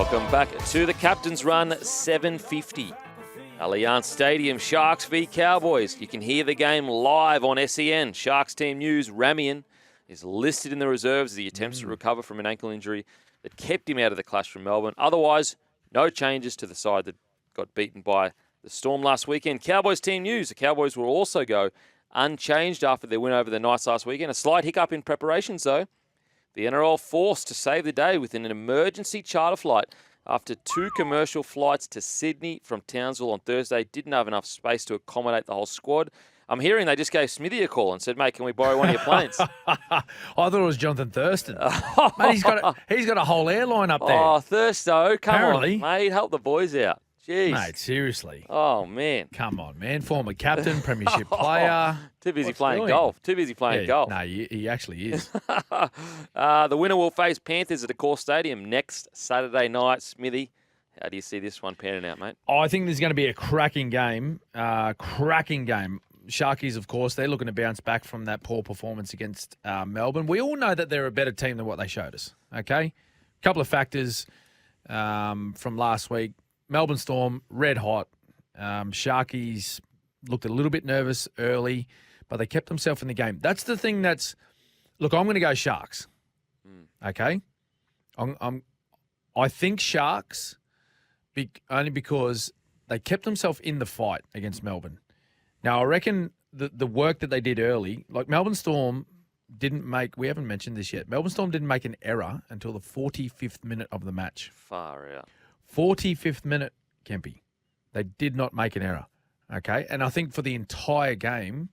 Welcome back to the Captain's Run 750. Allianz Stadium, Sharks v Cowboys. You can hear the game live on SEN. Sharks team news, Ramian is listed in the reserves as he attempts to recover from an ankle injury that kept him out of the clash from Melbourne. Otherwise, no changes to the side that got beaten by the Storm last weekend. Cowboys team news. The Cowboys will also go unchanged after their win over the Knights last weekend. A slight hiccup in preparations, though. The NRL forced to save the day with an emergency charter flight after 2 commercial flights to Sydney from Townsville on Thursday. Didn't have enough space to accommodate the whole squad. I'm hearing they just gave Smithy a call and said, mate, can we borrow one of your planes? I thought it was Jonathan Thurston. Mate, he's got a whole airline up there. Oh, Thursto, come Apparently. on, mate. Help the boys out. Jeez. Mate, seriously. Oh, man. Come on, man. Former captain, premiership player. Too busy What's playing doing? golf. Too busy playing golf. No, he actually is. The winner will face Panthers at Accor Stadium next Saturday night. Smithy, how do you see this one panning out, mate? I think there's going to be a cracking game. Sharkies, of course, they're looking to bounce back from that poor performance against Melbourne. We all know that they're a better team than what they showed us, okay? A couple of factors from last week. Melbourne Storm, red hot. Sharkies looked a little bit nervous early, but they kept themselves in the game. That's the thing that's... Look, I'm going to go Sharks, okay? I think Sharks only because they kept themselves in the fight against Melbourne. Now, I reckon the work that they did early, like Melbourne Storm didn't make... We haven't mentioned this yet. Melbourne Storm didn't make an error until the 45th minute of the match. Far out. 45th minute, Kempy. They did not make an error, okay? And I think for the entire game,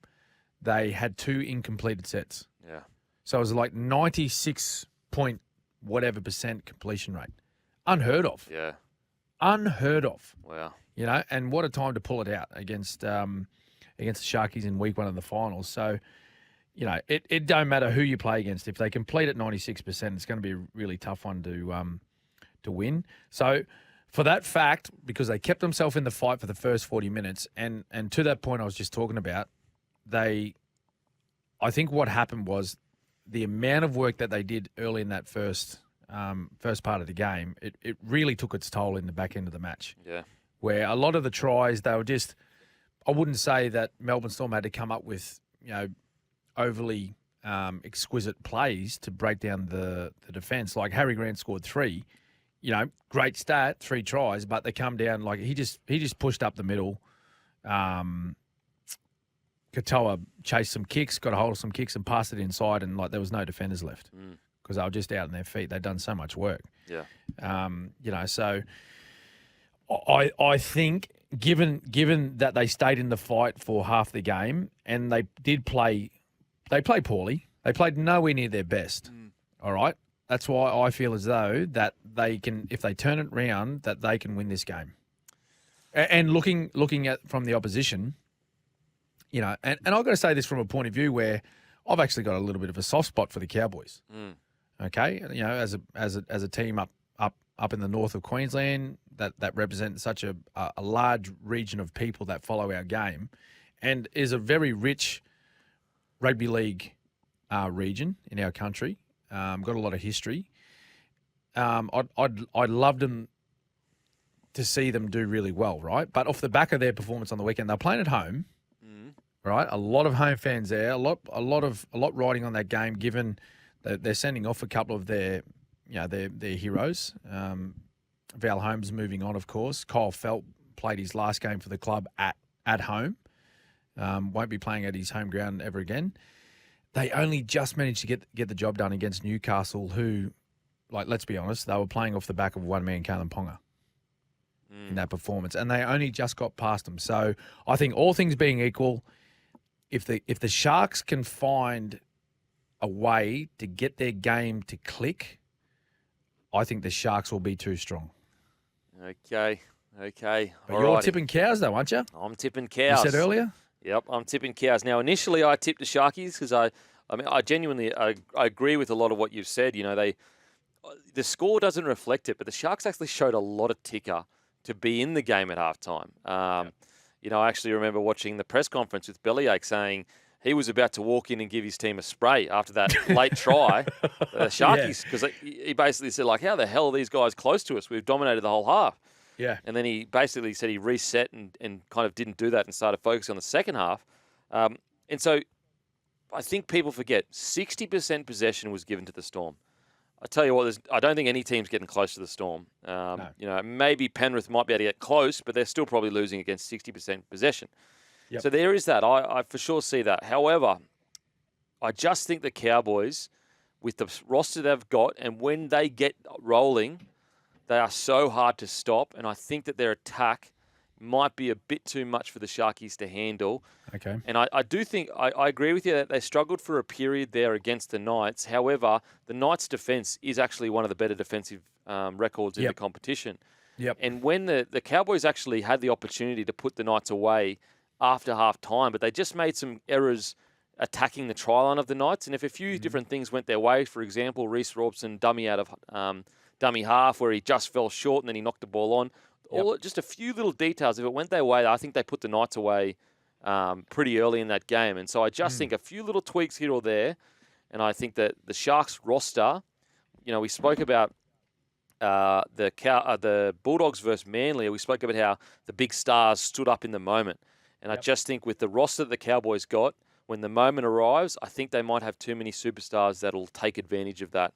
they had 2 incompleted sets. Yeah. So it was like 96 point whatever % completion rate. Unheard of. Yeah. Unheard of. Wow. You know, and what a time to pull it out against the Sharkies in week 1 of the finals. So, you know, it don't matter who you play against. If they complete at 96%, it's going to be a really tough one to win. So, for that fact, because they kept themselves in the fight for the first 40 minutes, and to that point I was just talking about, I think what happened was the amount of work that they did early in that first part of the game, it really took its toll in the back end of the match. Yeah. Where a lot of the tries, they were just, I wouldn't say that Melbourne Storm had to come up with, you know, overly exquisite plays to break down the defence. Like Harry Grant scored 3. You know, great stat, 3 tries, but they come down like he just pushed up the middle. Katoa chased some kicks, got a hold of some kicks and passed it inside, and like there was no defenders left because they were just out on their feet. They'd done so much work. Yeah. You know, so I think given that they stayed in the fight for half the game and they played poorly. They played nowhere near their best. All right. That's why I feel as though that they can, if they turn it round, that they can win this game. And looking at from the opposition, you know, and I've got to say this from a point of view where I've actually got a little bit of a soft spot for the Cowboys. Okay, you know, as a team up in the north of Queensland that represent such a large region of people that follow our game, and is a very rich rugby league region in our country. Got a lot of history. I'd love them to see them do really well, right? But off the back of their performance on the weekend, they're playing at home, right? A lot of home fans there, a lot riding on that game. Given that they're sending off a couple of their heroes. Val Holmes moving on, of course. Kyle Felt played his last game for the club at home. Won't be playing at his home ground ever again. They only just managed to get the job done against Newcastle, who, like, let's be honest, they were playing off the back of one man, Kalen Ponga, in that performance, and they only just got past them. So I think all things being equal, if the Sharks can find a way to get their game to click, I think the Sharks will be too strong. Okay. But you're tipping cows, though, aren't you? I'm tipping cows. You said earlier? Yep, I'm tipping cows. Now, initially, I tipped the Sharkies because I genuinely I agree with a lot of what you've said. You know, the score doesn't reflect it, but the Sharks actually showed a lot of ticker to be in the game at halftime. You know, I actually remember watching the press conference with Bellyache saying he was about to walk in and give his team a spray after that late try. The Sharkies, because he basically said, like, how the hell are these guys close to us? We've dominated the whole half. Yeah. And then he basically said he reset and kind of didn't do that and started focusing on the second half. And so I think people forget 60% possession was given to the Storm. I tell you what, I don't think any team's getting close to the Storm. No. You know, maybe Penrith might be able to get close, but they're still probably losing against 60% possession. Yep. So there is that. I for sure see that. However, I just think the Cowboys, with the roster they've got, and when they get rolling, they are so hard to stop. And I think that their attack might be a bit too much for the Sharkies to handle. Okay. And I do think, I agree with you that they struggled for a period there against the Knights. However, the Knights' defence is actually one of the better defensive records in the competition. Yep. And when the Cowboys actually had the opportunity to put the Knights away after half time, but they just made some errors attacking the try line of the Knights. And if a few different things went their way, for example, Reece Robson dummy out of dummy half where he just fell short and then he knocked the ball on. Just a few little details. If it went their way, I think they put the Knights away pretty early in that game. And so I just think a few little tweaks here or there, and I think that the Sharks roster, you know, we spoke about the Bulldogs versus Manly. We spoke about how the big stars stood up in the moment. And I just think with the roster that the Cowboys got, when the moment arrives, I think they might have too many superstars that'll take advantage of that.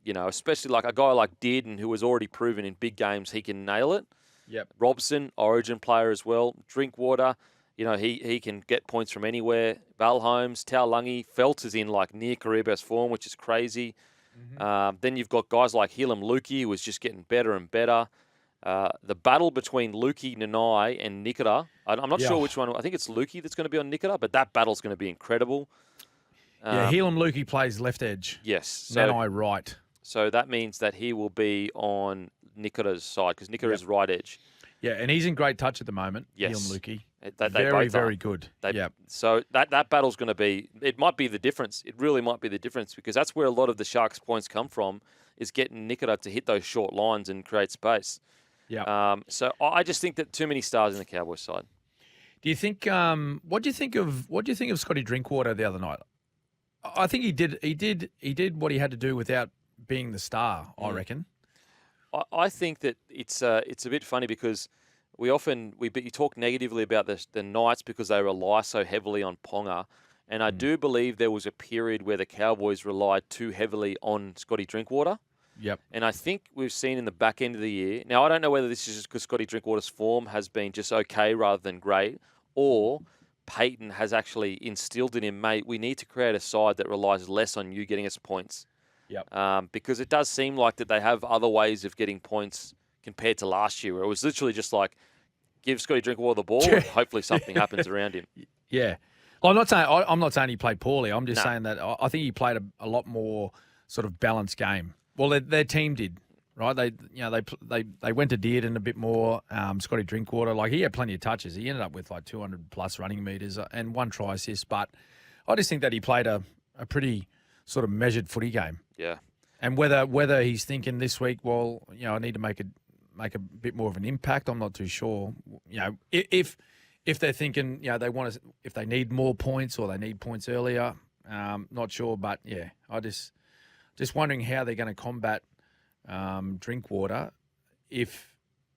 You know, especially like a guy like Dearden, who has already proven in big games he can nail it. Yep. Robson, Origin player as well. Drinkwater, you know, he can get points from anywhere. Val Holmes, Taulagi, Feltz is in like near career best form, which is crazy. Then you've got guys like Hilam Lukey, who is just getting better and better. The battle between Lukey, Nanai, and Nikita, I'm not sure which one. I think it's Lukey that's going to be on Nikita, but that battle's going to be incredible. Hilam Lukey plays left edge. Yes. So, Nanai right. So that means that he will be on Nikita's side because Nikita is right edge. Yeah, and he's in great touch at the moment. Yes. Hilam Lukey. Very good. So that battle's going to be, it might be the difference. It really might be the difference because that's where a lot of the Sharks' points come from, is getting Nikita to hit those short lines and create space. Yeah. So I just think that too many stars in the Cowboys side. Do you think? What do you think of Scotty Drinkwater the other night? I think he did what he had to do without being the star. I reckon. I think that it's a bit funny because you talk negatively about the Knights because they rely so heavily on Ponga, and I do believe there was a period where the Cowboys relied too heavily on Scotty Drinkwater. Yep. And I think we've seen in the back end of the year. Now, I don't know whether this is just because Scotty Drinkwater's form has been just okay rather than great, or Peyton has actually instilled in him, mate, we need to create a side that relies less on you getting us points. Yep. Because it does seem like that they have other ways of getting points compared to last year, where it was literally just like, give Scotty Drinkwater the ball and hopefully something happens around him. Yeah. Well, I'm not saying he played poorly. I'm just saying that I think he played a lot more sort of balanced game. Well, their team did, right? They went to Dearden a bit more. Scotty Drinkwater, like he had plenty of touches. He ended up with like 200 plus running meters and one try assist. But I just think that he played a pretty sort of measured footy game. Yeah. And whether he's thinking this week, well, you know, I need to make a bit more of an impact. I'm not too sure. You know, if they're thinking, you know, if they need more points or they need points earlier, not sure. But yeah, just wondering how they're going to combat Drinkwater if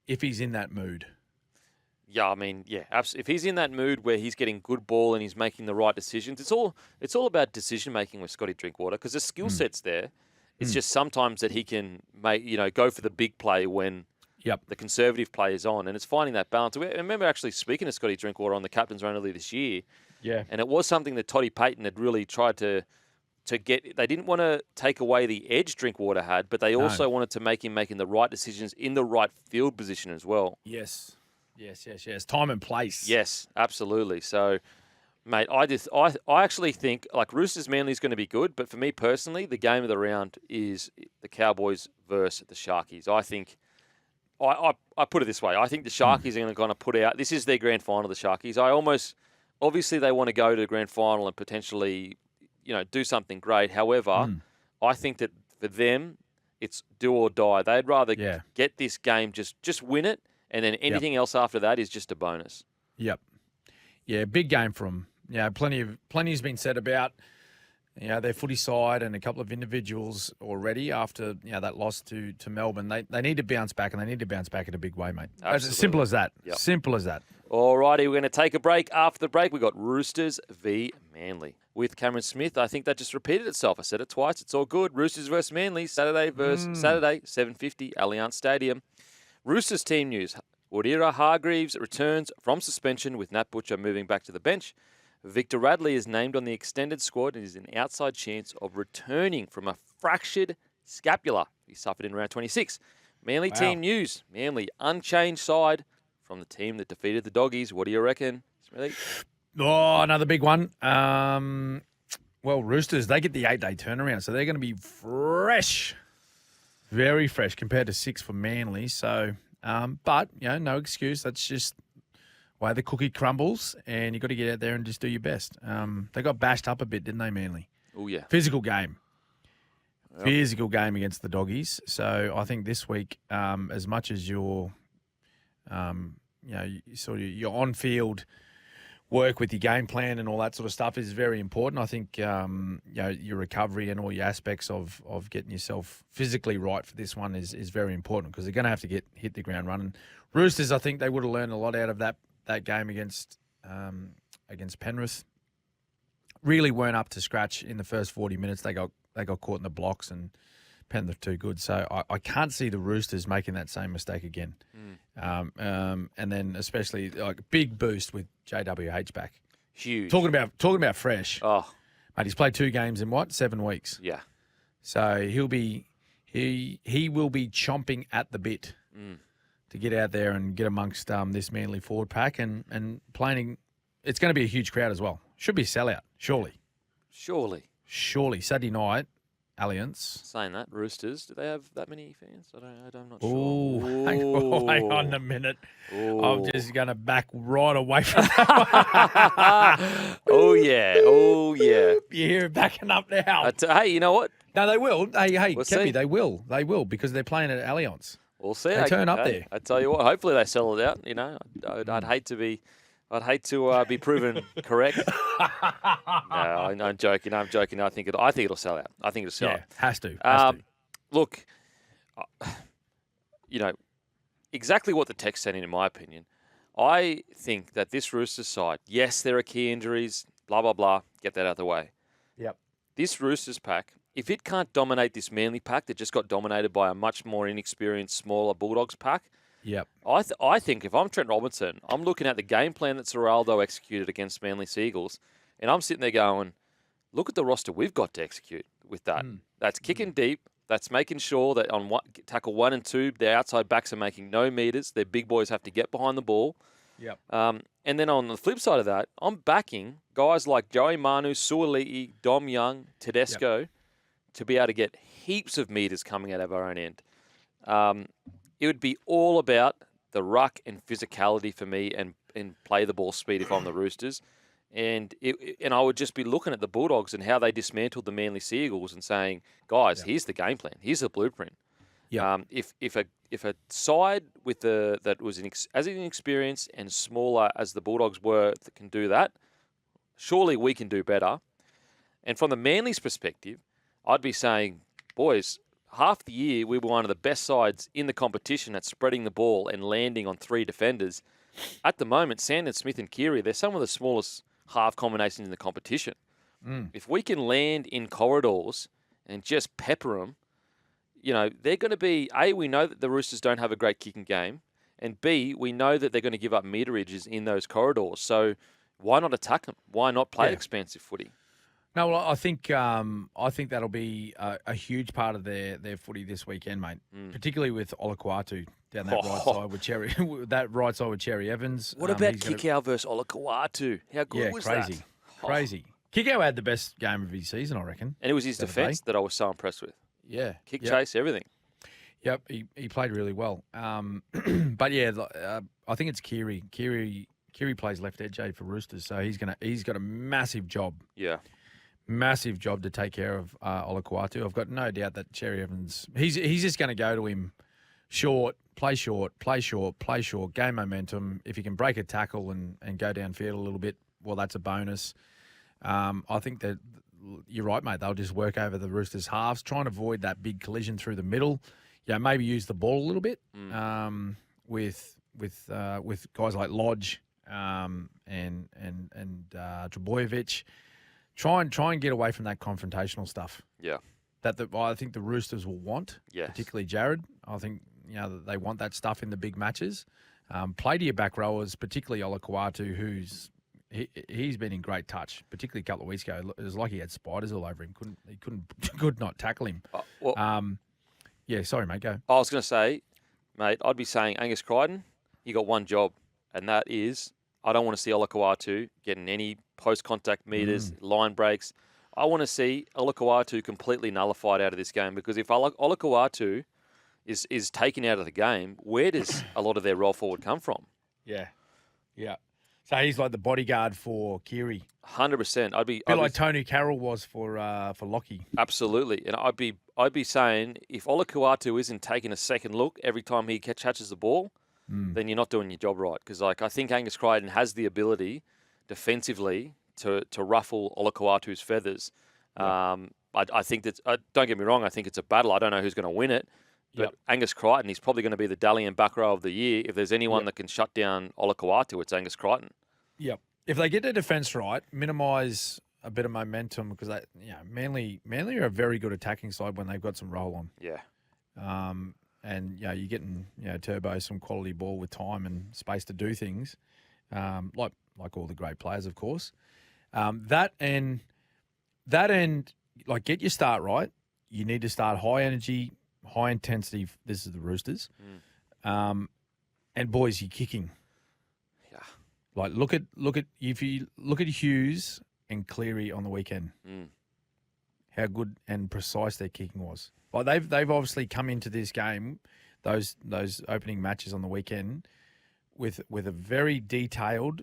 he's in that mood. Yeah, I mean, yeah, absolutely. If he's in that mood where he's getting good ball and he's making the right decisions, it's all about decision making with Scotty Drinkwater because the skill set's there. It's just sometimes that he can go for the big play when the conservative play is on, and it's finding that balance. I remember actually speaking to Scotty Drinkwater on the captain's run earlier this year. Yeah, and it was something that Toddy Payton had really tried to get. They didn't want to take away the edge Drinkwater had, but they also wanted to make him making the right decisions in the right field position as well. Yes. Time and place. Yes, absolutely. So, mate, I actually think like Roosters Manly is going to be good, but for me personally, the game of the round is the Cowboys versus the Sharkies. I think I put it this way. I think the Sharkies are going to kind of put out. This is their grand final. The Sharkies. Obviously they want to go to the grand final and potentially, you know, do something great. However, I think that for them, it's do or die. They'd rather get this game, just win it, and then anything else after that is just a bonus. Yep. Yeah, big game for them. plenty's been said about their footy side and a couple of individuals already after that loss to Melbourne. They need to bounce back, and they need to bounce back in a big way, mate. It's as simple as that. Yep. Simple as that. All righty, we're going to take a break. After the break, we've got Roosters v Manly. With Cameron Smith, I think that just repeated itself. I said it twice. It's all good. Roosters versus Manly, Saturday, 7:50, Allianz Stadium. Roosters team news. Wadira Hargreaves returns from suspension with Nat Butcher moving back to the bench. Victor Radley is named on the extended squad and is an outside chance of returning from a fractured scapula he suffered in round 26. Manly team news. Manly unchanged side from the team that defeated the Doggies. What do you reckon, Smithy? Oh, another big one. Roosters, they get the 8-day turnaround, so they're going to be fresh. Very fresh compared to 6 for Manly. So, but, no excuse. That's just way the cookie crumbles, and you've got to get out there and just do your best. They got bashed up a bit, didn't they, Manly? Oh, yeah. Physical game. Yep. Physical game against the Doggies. So I think this week, as much as your on-field work with your game plan and all that sort of stuff is very important. I think your recovery and all your aspects of getting yourself physically right for this one is very important, because they're going to have to hit the ground running. Roosters, I think they would have learned a lot out of that game against Penrith. Really weren't up to scratch in the first 40 minutes. They got caught in the blocks, and Penrith too good. So I can't see the Roosters making that same mistake again. And then especially like big boost with JWH back. Huge. Talking about fresh. Oh, mate, he's played 2 games in 7 weeks. Yeah. So he will be chomping at the bit to get out there and get amongst this Manly forward pack and playing. It's going to be a huge crowd as well. Should be a sellout, surely. Saturday night, Allianz. Saying that, Roosters, do they have that many fans? I'm not sure. Ooh. Hang on a minute. Ooh. I'm just going to back right away from that. Oh, yeah. You hear it backing up now. Hey, you know what? No, they will. Hey, we'll Kepi, they will. They will, because they're playing at Allianz. We'll see. They turn up there. I tell you what, hopefully they sell it out. I'd hate to be proven correct. No, I'm joking. I think it'll sell out. I think it'll sell out. Has to. Look, exactly what the text said in my opinion. I think that this Roosters side, yes, there are key injuries, blah, blah, blah. Get that out of the way. Yep. This Roosters pack, if it can't dominate this Manly pack that just got dominated by a much more inexperienced, smaller Bulldogs pack, yep. I think if I'm Trent Robinson, I'm looking at the game plan that Serraldo executed against Manly Seagulls, and I'm sitting there going, look at the roster we've got to execute with that. That's kicking deep. That's making sure that on tackle 1 and 2, their outside backs are making no meters. Their big boys have to get behind the ball. Yep. And then on the flip side of that, I'm backing guys like Joey Manu, Suaalii, Dom Young, Tedesco to be able to get heaps of meters coming out of our own end. It would be all about the ruck and physicality for me and play the ball speed if I'm the Roosters. And I would just be looking at the Bulldogs and how they dismantled the Manly Seagulls and saying, guys, here's the game plan. Here's the blueprint. If a side with that was as inexperienced and smaller as the Bulldogs were that can do that, surely we can do better. And from the Manly's perspective, I'd be saying, boys, half the year we were one of the best sides in the competition at spreading the ball and landing on 3 defenders. At the moment, Sandon, Smith and Keary, they're some of the smallest half combinations in the competition. If we can land in corridors and just pepper them, they're going to be, A, we know that the Roosters don't have a great kicking game, and B, we know that they're going to give up meterages in those corridors. So why not attack them? Why not play expansive footy? No, well, I think that'll be a huge part of their footy this weekend, mate. Particularly with Olakuatu down that right side with Cherry Evans. What about Kikau versus Olakuatu? How good was that? Crazy. Kikau had the best game of his season, I reckon. And it was his defence that I was so impressed with. Yeah, chase, everything. Yep, he played really well. But yeah, I think it's Keary. Keary plays left edge for Roosters, so he's got a massive job. Yeah. Massive job to take care of Olakuatu. I've got no doubt that Cherry Evans, he's just going to go to him short, play short, game momentum. If he can break a tackle and go downfield a little bit, well, that's a bonus. I think that you're right, mate. They'll just work over the Roosters' halves, try and avoid that big collision through the middle. Yeah, maybe use the ball a little bit with guys like Lodge and Trebojevic. Try and get away from that confrontational stuff. Yeah. I think the Roosters will want, Yes. particularly Jared. I think they want that stuff in the big matches. Play to your back rowers, particularly Olakuatu, he's been in great touch, particularly a couple of weeks ago. It was like he had spiders all over him. Could not tackle him. Yeah, sorry, mate. Go. I was going to say, mate, I'd be saying Angus Crichton, you got one job, and that is I don't want to see Olakuatu getting any post-contact meters, line breaks. I want to see Olakuatu completely nullified out of this game, because if Olakuatu is taken out of the game, where does a lot of their roll forward come from? Yeah. So he's like the bodyguard for Keary. 100%. I'd be like Tony Carroll was for Lockie. Absolutely, and I'd be saying if Olakuatu isn't taking a second look every time he catches the ball, then you're not doing your job right. Because I think Angus Crichton has the ability defensively to ruffle Olakuatu's feathers. I think that don't get me wrong. I think it's a battle. I don't know who's going to win it. But Angus Crichton, he's probably going to be the Dalian back row of the year. If there's anyone that can shut down Olakuatu, it's Angus Crichton. Yep. If they get their defence right, minimise a bit of momentum, because Manly are a very good attacking side when they've got some roll on. Yeah. And you're getting Turbo some quality ball with time and space to do things, like all the great players, of course. That end, like get your start right. You need to start high energy, high intensity. This is the Roosters, and boys, you're kicking. Yeah. Like look at if you look at Hughes and Cleary on the weekend, how good and precise their kicking was. Like they've obviously come into this game, those opening matches on the weekend, with a very detailed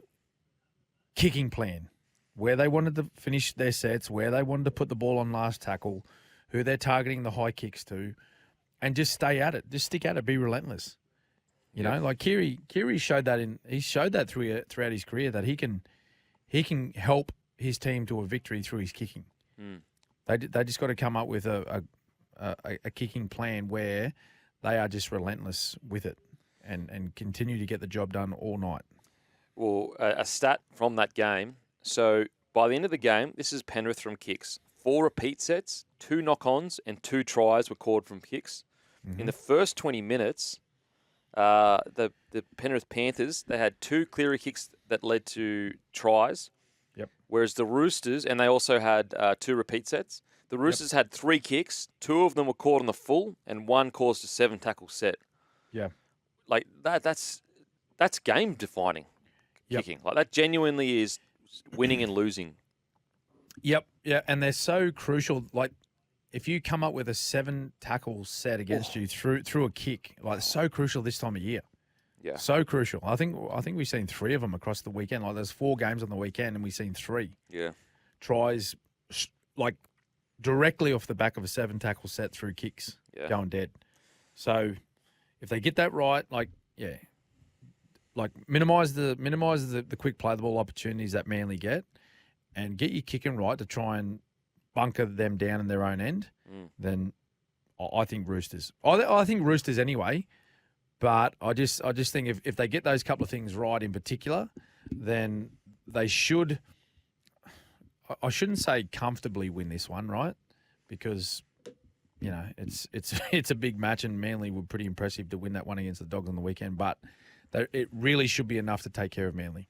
kicking plan, where they wanted to finish their sets, where they wanted to put the ball on last tackle, who they're targeting the high kicks to, and just stay at it, just stick at it, be relentless. You know, like Keary showed that throughout his career that he can help his team to a victory through his kicking. They just got to come up with a kicking plan where they are just relentless with it and continue to get the job done all night. Well, a stat from that game. So by the end of the game, this is Penrith from kicks. 4 repeat sets, 2 knock-ons, and 2 tries were called from kicks. In the first 20 minutes, the Penrith Panthers, they had 2 Cleary kicks that led to tries. Yep. Whereas the Roosters, and they also had 2 repeat sets. The Roosters had 3 kicks. 2 of them were caught on the full, and 1 caused a 7-tackle set. Yeah. Like that's game defining kicking. Like that genuinely is winning and losing. Yep. Yeah, and they're so crucial. Like if you come up with a 7-tackle set against you through a kick, like it's so crucial this time of year. Yeah. So crucial. I think we've seen 3 of them across the weekend. Like there's 4 games on the weekend, and we've seen 3. Yeah. Tries like directly off the back of a 7-tackle set through kicks, going dead. So if they get that right, minimise the quick play the ball opportunities that Manly get, and get your kicking right to try and bunker them down in their own end, then I think Roosters. I think Roosters anyway, but I just think if they get those couple of things right in particular, then they should. I shouldn't say comfortably win this one, right? Because it's a big match, and Manly were pretty impressive to win that one against the Dogs on the weekend. But it really should be enough to take care of Manly.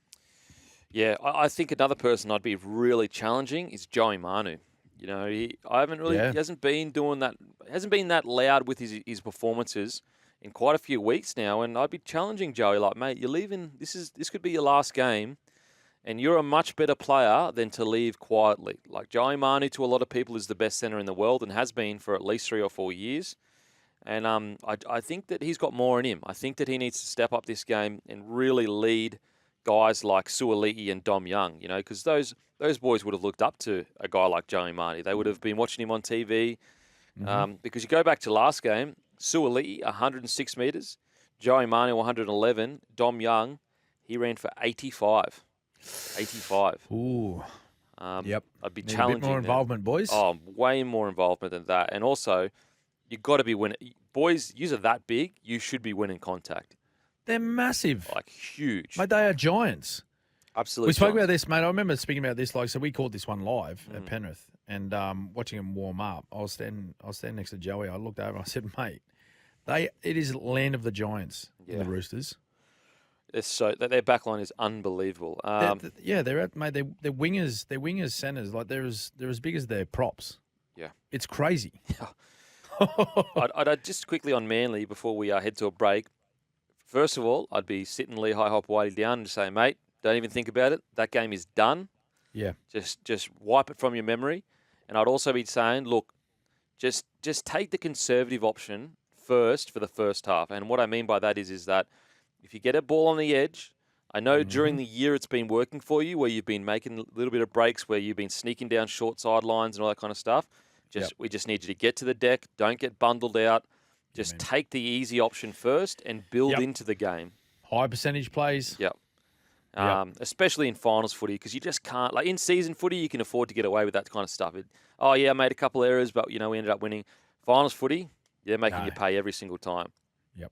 Yeah, I think another person I'd be really challenging is Joey Manu. You know, he hasn't been doing that, hasn't been that loud with his performances in quite a few weeks now, and I'd be challenging Joey like, mate, you're leaving. This could be your last game, and you're a much better player than to leave quietly. Like Joey Manu, to a lot of people, is the best centre in the world and has been for at least 3 or 4 years. And I think that he's got more in him. I think that he needs to step up this game and really lead guys like Suaalii and Dom Young, because those boys would have looked up to a guy like Joey Manu. They would have been watching him on TV. Because you go back to last game, Suaalii, 106 metres, Joey Manu, 111, Dom Young, he ran for 85. 85. Ooh. Yep. I'd be Need challenging a bit more them. involvement, boys. Oh, way more involvement than that. And also, you got to be winning. Boys, you are that big, you should be winning contact. They're massive. Like, huge. Mate, they are giants. Absolutely. We spoke giants. about this, mate. I remember speaking about this. So we called this one live at Penrith, and watching them warm up. I was standing next to Joey. I looked over and I said, mate, it is land of the giants in the Roosters. Their back line is unbelievable. They're wingers, centers. Like they're as big as their props. Yeah, it's crazy. I'd just quickly on Manly before we head to a break. First of all, I'd be sitting Lehigh Hop Whitey down and just say, mate, don't even think about it. That game is done. Yeah, just wipe it from your memory. And I'd also be saying, look, just take the conservative option first for the first half. And what I mean by that is that if you get a ball on the edge, I know during the year it's been working for you, where you've been making a little bit of breaks, where you've been sneaking down short sidelines and all that kind of stuff. We just need you to get to the deck. Don't get bundled out. Just take the easy option first and build into the game. High percentage plays. Yep. Especially in finals footy, because you just can't. Like in season footy, you can afford to get away with that kind of stuff. I made a couple errors, but we ended up winning. Finals footy, they're making you pay every single time. Yep.